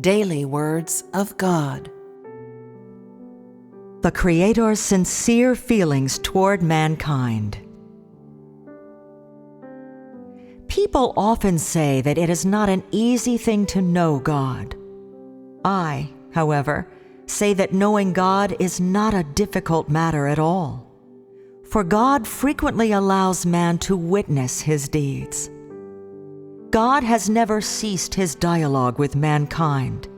Daily Words of God. The Creator's sincere feelings toward mankind. People often say that it is not an easy thing to know God. I, however, say that knowing God is not a difficult matter at all, for God frequently allows man to witness his deeds. God has never ceased his dialogue with mankind.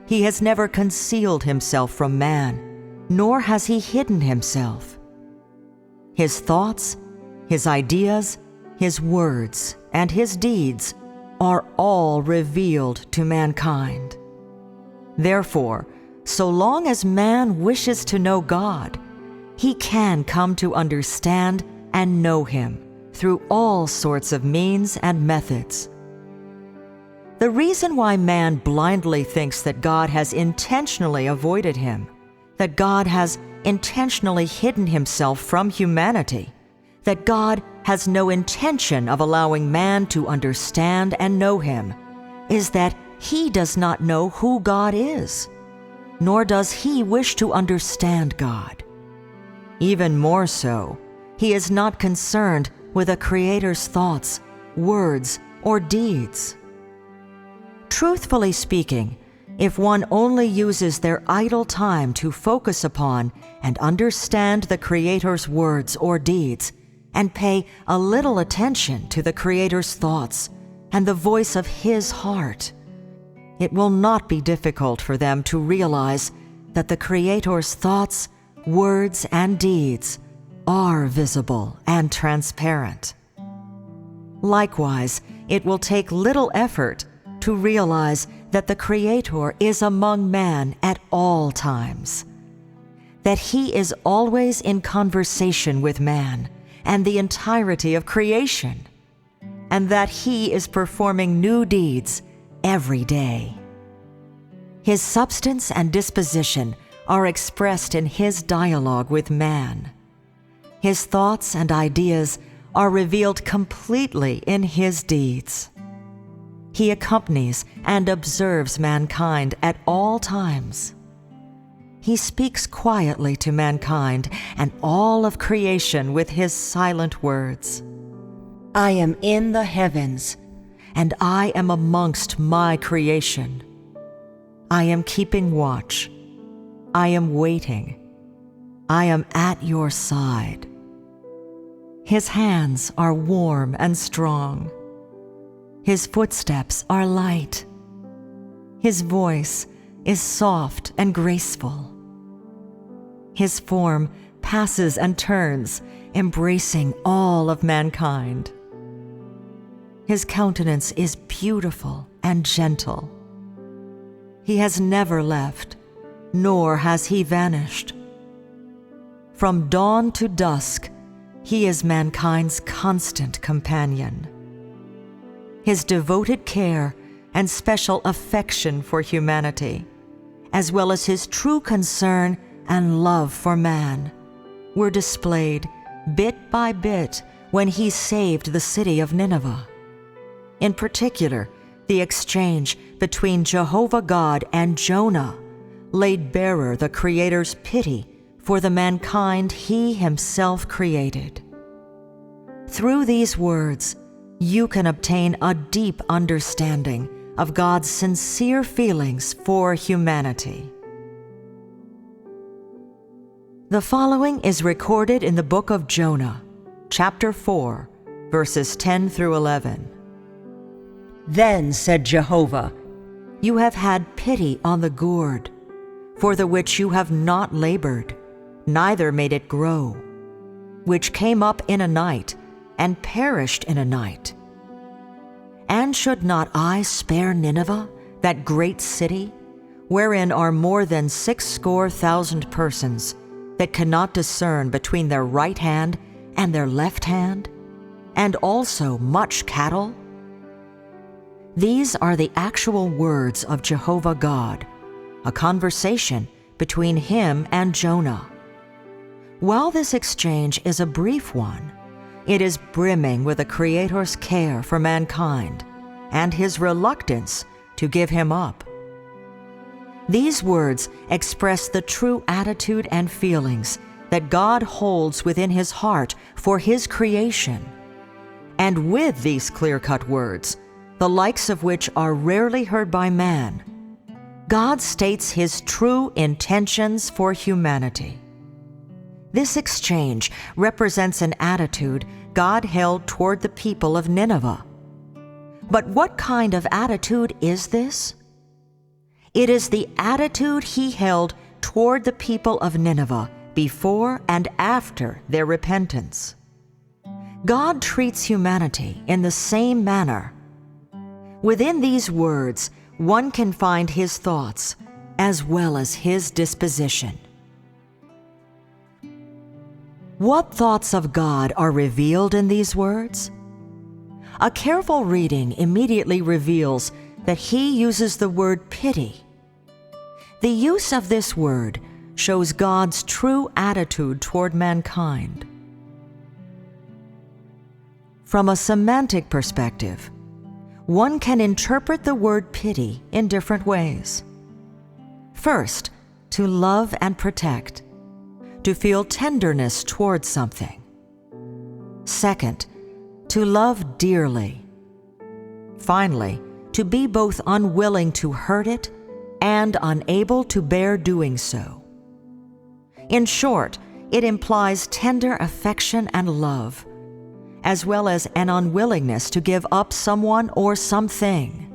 He has never concealed himself from man, nor has he hidden himself. His thoughts, his ideas, his words, and his deeds are all revealed to mankind. Therefore, so long as man wishes to know God, he can come to understand and know him through all sorts of means and methods. The reason why man blindly thinks that God has intentionally avoided him, that God has intentionally hidden himself from humanity, that God has no intention of allowing man to understand and know him, is that he does not know who God is, nor does he wish to understand God. Even more so, he is not concerned with a Creator's thoughts, words, or deeds. Truthfully speaking, if one only uses their idle time to focus upon and understand the Creator's words or deeds, and pay a little attention to the Creator's thoughts and the voice of His heart, it will not be difficult for them to realize that the Creator's thoughts, words, and deeds are visible and transparent. Likewise, it will take little effort to realize that the Creator is among man at all times, that He is always in conversation with man and the entirety of creation, and that He is performing new deeds every day. His substance and disposition are expressed in His dialogue with man. His thoughts and ideas are revealed completely in His deeds. He accompanies and observes mankind at all times. He speaks quietly to mankind and all of creation with His silent words. I am in the heavens, and I am amongst my creation. I am keeping watch. I am waiting. I am at your side. His hands are warm and strong. His footsteps are light. His voice is soft and graceful. His form passes and turns, embracing all of mankind. His countenance is beautiful and gentle. He has never left, nor has He vanished. From dawn to dusk, He is mankind's constant companion. His devoted care and special affection for humanity, as well as His true concern and love for man, were displayed bit by bit when He saved the city of Nineveh. In particular, the exchange between Jehovah God and Jonah laid bare the Creator's pity for the mankind He Himself created. Through these words, you can obtain a deep understanding of God's sincere feelings for humanity. The following is recorded in the book of Jonah, chapter 4, verses 10 through 11. Then said Jehovah, You have had pity on the gourd, for the which you have not labored, neither made it grow, which came up in a night, and perished in a night. And should not I spare Nineveh, that great city, wherein are more than 600,000 persons, that cannot discern between their right hand and their left hand, and also much cattle? These are the actual words of Jehovah God, a conversation between Him and Jonah. While this exchange is a brief one, it is brimming with the Creator's care for mankind and His reluctance to give him up, These words express the true attitude and feelings that God holds within his heart for his creation. And with these clear-cut words, the likes of which are rarely heard by man, God states his true intentions for humanity. This exchange represents an attitude God held toward the people of Nineveh. But what kind of attitude is this? It is the attitude he held toward the people of Nineveh before and after their repentance. God treats humanity in the same manner. Within these words, one can find his thoughts as well as his disposition. What thoughts of God are revealed in these words? A careful reading immediately reveals that he uses the word pity. The use of this word shows God's true attitude toward mankind. From a semantic perspective, one can interpret the word pity in different ways. First, to love and protect, to feel tenderness towards something. Second, to love dearly. Finally, to be both unwilling to hurt it and unable to bear doing so. In short, it implies tender affection and love, as well as an unwillingness to give up someone or something.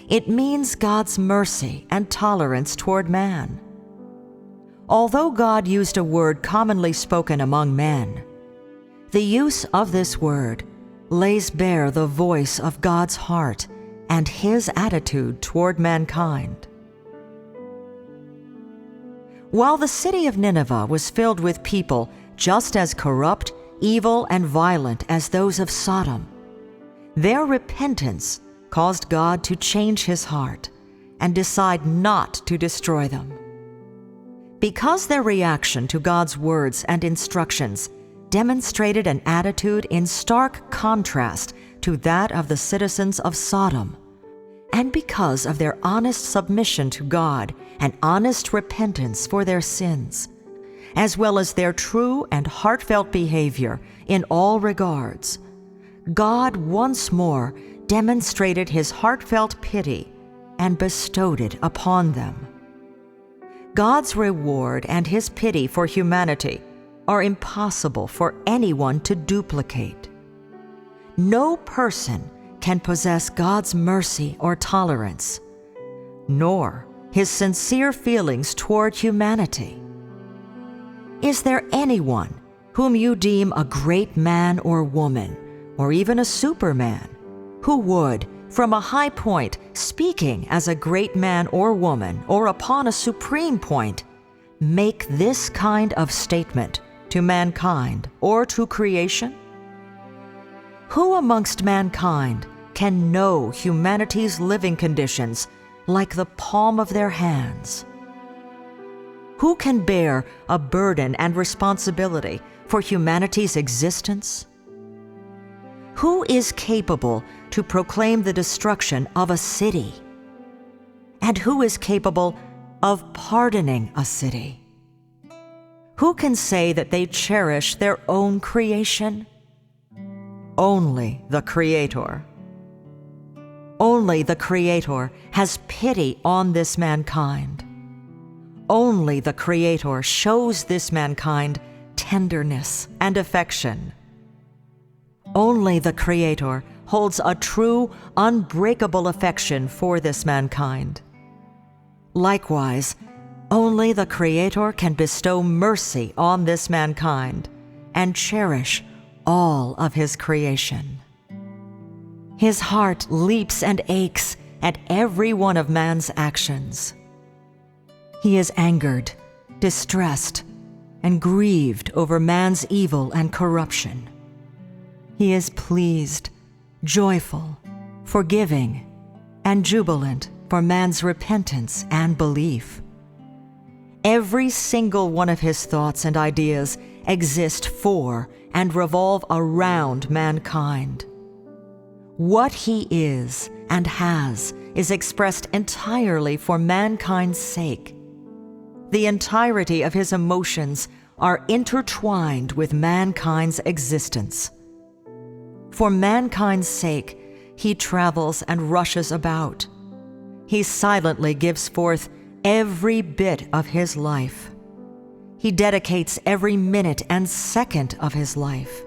It means God's mercy and tolerance toward man. Although God used a word commonly spoken among men, the use of this word lays bare the voice of God's heart and his attitude toward mankind. While the city of Nineveh was filled with people just as corrupt, evil, and violent as those of Sodom, their repentance caused God to change his heart and decide not to destroy them. Because their reaction to God's words and instructions demonstrated an attitude in stark contrast to that of the citizens of Sodom, and because of their honest submission to God and honest repentance for their sins, as well as their true and heartfelt behavior in all regards, God once more demonstrated his heartfelt pity and bestowed it upon them. God's reward and his pity for humanity are impossible for anyone to duplicate. No person can possess God's mercy or tolerance, nor his sincere feelings toward humanity. Is there anyone whom you deem a great man or woman, or even a superman, who would, from a high point, speaking as a great man or woman, or upon a supreme point, make this kind of statement to mankind or to creation? Who amongst mankind can know humanity's living conditions like the palm of their hands? Who can bear a burden and responsibility for humanity's existence? Who is capable to proclaim the destruction of a city? And who is capable of pardoning a city? Who can say that they cherish their own creation? Only the Creator. Only the Creator has pity on this mankind. Only the Creator shows this mankind tenderness and affection. Only the Creator holds a true, unbreakable affection for this mankind. Likewise, only the Creator can bestow mercy on this mankind and cherish all of his creation. His heart leaps and aches at every one of man's actions. He is angered, distressed, and grieved over man's evil and corruption. He is pleased, joyful, forgiving, and jubilant for man's repentance and belief. Every single one of his thoughts and ideas exist for and revolve around mankind. What he is and has is expressed entirely for mankind's sake. The entirety of his emotions are intertwined with mankind's existence. For mankind's sake, he travels and rushes about. He silently gives forth every bit of his life. He dedicates every minute and second of his life.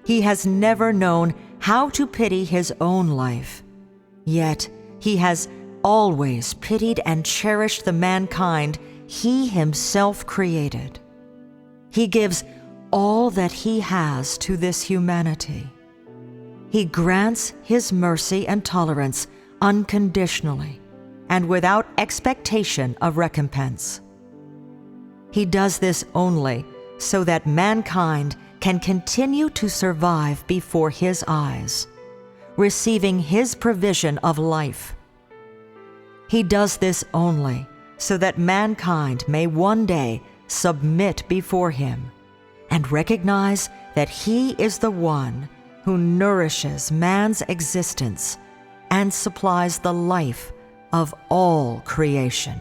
He has never known how to pity his own life, yet he has always pitied and cherished the mankind he himself created. He gives all that he has to this humanity. He grants his mercy and tolerance unconditionally and without expectation of recompense. He does this only so that mankind can continue to survive before his eyes, receiving his provision of life. He does this only so that mankind may one day submit before him and recognize that he is the one who nourishes man's existence and supplies the life of all creation.